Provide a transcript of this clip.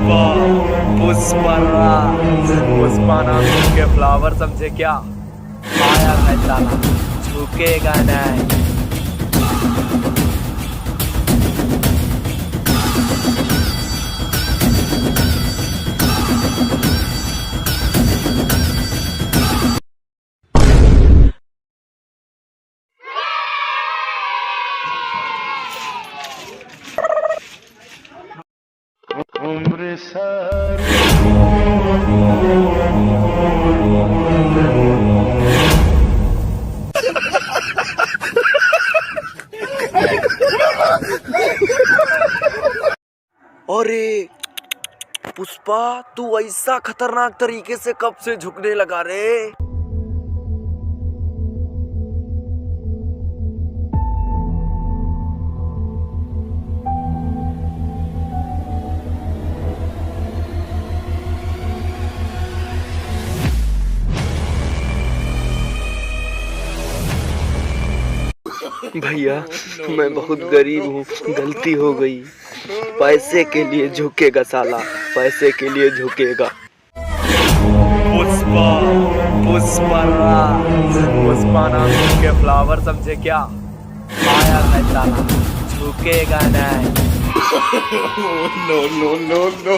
पुष्पा पुष्पराज पुष्पा नाम के फ्लावर समझे क्या? आया है साला, झुकेगा नहीं। उम्र सारी अरे पुष्पा, तू ऐसा खतरनाक तरीके से कब से झुकने लगा रे? भैया, मैं बहुत गरीब हूँ, गलती हो गई। पैसे के लिए झुकेगा साला, पैसे के लिए झुकेगा। पुष्पा पुष्पराज पुष्पा नाम के फ्लावर समझे क्या? आया है साला, झुकेगा नहीं। No no no no